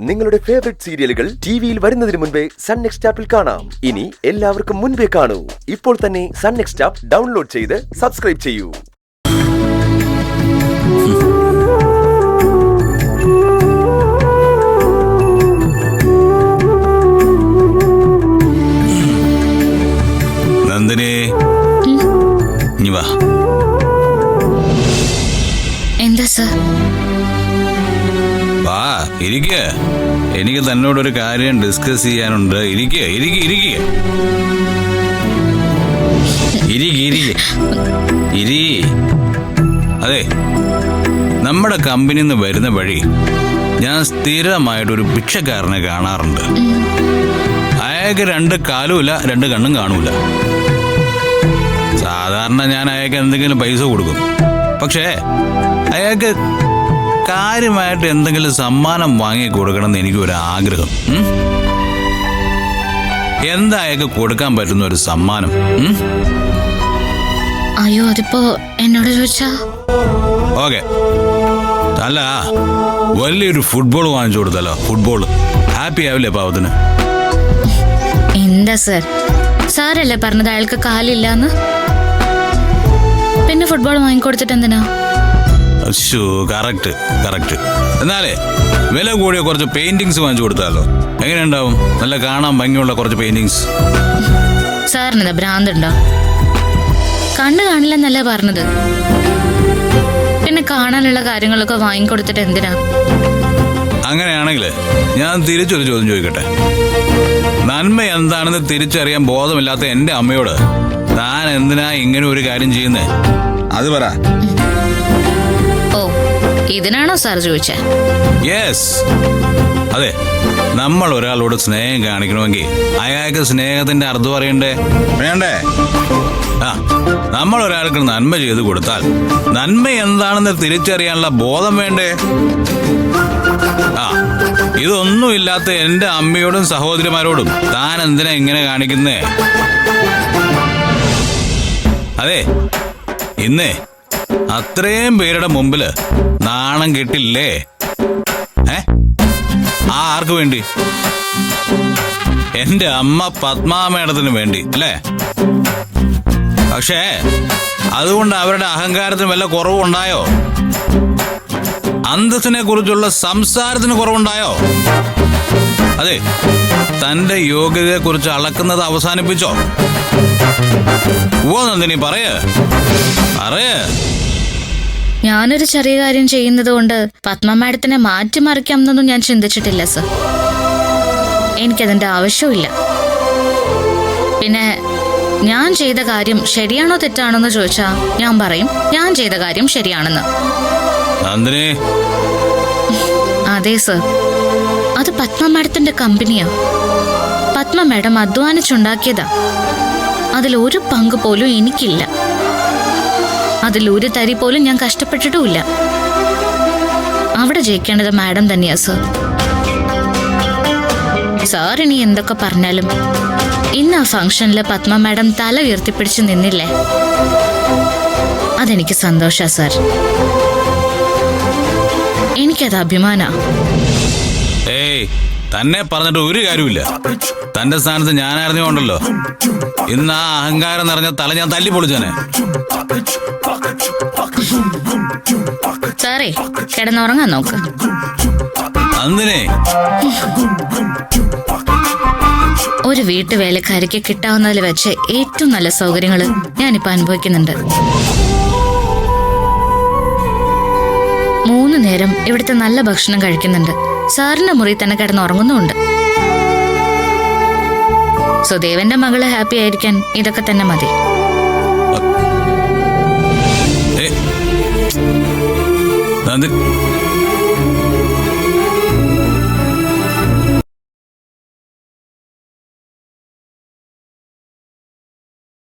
നിങ്ങളുടെ ഫേവറേറ്റ് സീരിയലുകൾ ടിവിയിൽ വരുന്നതിന് മുൻപേ സൺ നെക്സ്റ്റ് ആപ്പിൽ കാണാം. ഇനി എല്ലാവർക്കും മുൻപേ കാണൂ. ഇപ്പോൾ തന്നെ സൺ നെക്സ്റ്റ് ആപ്പ് ഡൗൺലോഡ് ചെയ്ത് സബ്സ്ക്രൈബ് ചെയ്യൂ. നന്ദിനി, ഇനി വാ. എന്താ സർ? വാ, ഇരിക്ക. എനിക്ക് തന്നോടൊരു കാര്യം ഡിസ്കസ് ചെയ്യാനുണ്ട്. ഇരിക്ക. അതെ, നമ്മുടെ കമ്പനിയിൽ നിന്ന് വരുന്ന വഴി ഞാൻ സ്ഥിരമായിട്ടൊരു ഭിക്ഷക്കാരനെ കാണാറുണ്ട്. അയാൾക്ക് 2 കാലുമില്ല, 2 കണ്ണും കാണൂല. സാധാരണ ഞാൻ അയാൾക്ക് എന്തെങ്കിലും പൈസ കൊടുക്കും. പക്ഷേ അയാൾക്ക് കാര്യമായിട്ട് എന്തെങ്കിലും സമ്മാനം വാങ്ങി കൊടുക്കണം എന്ന് എനിക്കൊരു ആഗ്രഹം. എന്താ അയാൾക്ക് കൊടുക്കാൻ പറ്റുന്ന ഒരു സമ്മാനം? അയ്യോ, അതിപ്പോ എന്നോട് ചോദിച്ചാ? ഓക്കെ, അല്ല, വലിയൊരു ഫുട്ബോൾ വാങ്ങിച്ചു കൊടുത്തല്ലോ. ഫുട്ബോൾ ഹാപ്പി ആവില്ലേ പാവത്തിന്? എന്താ സർ, സാറല്ലേ പറഞ്ഞത് അയാൾക്ക് കാലില്ലാന്ന്? പിന്നെ ഫുട്ബോൾ വാങ്ങിക്കൊടുത്തിട്ട് എന്തിനാ? കറക്റ്റ്. എന്നാലേ വില കൂടിയ കുറച്ച് പെയിന്റിങ്സ് വാങ്ങിച്ചു കൊടുത്താലോ? എങ്ങനെയുണ്ടാവും? നല്ല കാണാൻ ഭംഗിയുള്ള കുറച്ച് പെയിന്റിങ്സ്. സാറിനെന്താ ഭ്രാന്തുണ്ടോ? കണ്ണു കാണില്ലെന്നല്ല പറഞ്ഞത്. പിന്നെ കാണാനുള്ള കാര്യങ്ങളൊക്കെ വാങ്ങിക്കൊടുത്തിട്ട് എന്തിനാ? അങ്ങനെയാണെങ്കിൽ ഞാൻ തിരിച്ചൊരു ചോദ്യം ചോദിക്കട്ടെ. നന്മ എന്താണെന്ന് തിരിച്ചറിയാൻ ബോധമില്ലാത്ത എന്റെ അമ്മയോട് താൻ എന്തിനാ ഇങ്ങനെ ഒരു കാര്യം ചെയ്യുന്നേ? അത് പറ. ഓ, ഇതിനാണോ സാർ ചോദിച്ചേ? യെസ്, അതെ. നമ്മൾ ഒരാളോട് സ്നേഹം കാണിക്കണമെങ്കിൽ അയാൾക്ക് സ്നേഹത്തിന്റെ അർത്ഥം അറിയണ്ടേ? വേണ്ടേ? നമ്മൾ ഒരാൾക്ക് നന്മ ചെയ്തു കൊടുത്താൽ നന്മ എന്താണെന്ന് തിരിച്ചറിയാനുള്ള ബോധം വേണ്ടേ? ഇതൊന്നുമില്ലാത്ത എന്റെ അമ്മയോടും സഹോദരിമാരോടും താൻ എന്തിനാ ഇങ്ങനെ കാണിക്കുന്നേ? അതെ, ഇന്നേ അത്രയും പേരുടെ മുമ്പില് നാണം കിട്ടില്ലേ? ആർക്ക് വേണ്ടി? എന്റെ അമ്മ പത്മാ മേഡത്തിന് വേണ്ടി അല്ലേ? പക്ഷേ അതുകൊണ്ട് അവരുടെ അഹങ്കാരത്തിന് വല്ല കുറവുണ്ടായോ? അന്തസ്സിനെ കുറിച്ചുള്ള സംസാരത്തിന് കുറവുണ്ടായോ? അതെ, തന്റെ യോഗ്യതയെ കുറിച്ച് അളക്കുന്നത് അവസാനിപ്പിച്ചോ? ഓ നന്ദിനി, പറയേ. ഞാനൊരു ചെറിയ കാര്യം ചെയ്യുന്നത് കൊണ്ട് പത്മ മാഡത്തിനെ മാറ്റിമറിക്കാമെന്നൊന്നും ഞാൻ ചിന്തിച്ചിട്ടില്ല സർ. എനിക്കതിന്റെ ആവശ്യമില്ല. പിന്നെ ഞാൻ ചെയ്ത കാര്യം ശരിയാണോ തെറ്റാണോ എന്ന് ചോദിച്ചാ ഞാൻ പറയും ഞാൻ ചെയ്ത കാര്യം ശരിയാണെന്ന്. അതെ സർ, അത് പത്മ മാഡത്തിന്റെ കമ്പനിയാ. പത്മ മാഡം അധ്വാനിച്ചുണ്ടാക്കിയതാ. അതിലൊരു പങ്ക് പോലും എനിക്കില്ല. അതിലൊരു തരി പോലും ഞാൻ കഷ്ടപ്പെട്ടിട്ടുമില്ല. അവിടെ ജയിക്കേണ്ടത് മാഡം തന്നെയാ സർ. സാർ ഇനി എന്തൊക്കെ പറഞ്ഞാലും ഇന്ന് ആ ഫംഗ്ഷനിൽ പത്മ മാഡം തല ഉയർത്തിപ്പിടിച്ച് നിന്നില്ലേ, അതെനിക്ക് സന്തോഷാ സാർ. എനിക്കത് അഭിമാനാ. തന്നെ പറഞ്ഞിട്ട് ഒരു കാര്യമില്ല. തന്റെ സ്ഥാനത്ത് ഞാനായിരുന്നുകൊണ്ടല്ലോ ഇന്ന് ആ അഹങ്കാരം നിറഞ്ഞ തല ഞാൻ തല്ലി പൊളിച്ചേനെ. സാറേ, കിടന്നുറങ്ങാൻ നോക്ക്. അന്നിനെ ഒരു വീട്ടുവേലക്കാരിക്ക് കിട്ടാവുന്നതിൽ വെച്ച് ഏറ്റവും നല്ല സൗകര്യങ്ങൾ ഞാനിപ്പോ അനുഭവിക്കുന്നുണ്ട്. 3 നേരം ഇവിടുത്തെ നല്ല ഭക്ഷണം കഴിക്കുന്നുണ്ട്. സാറിന്റെ മുറി തന്നെ കിടന്നുറങ്ങുന്നുമുണ്ട്. സുദേവന്റെ മകള് ഹാപ്പി ആയിരിക്കാൻ ഇതൊക്കെ തന്നെ മതി.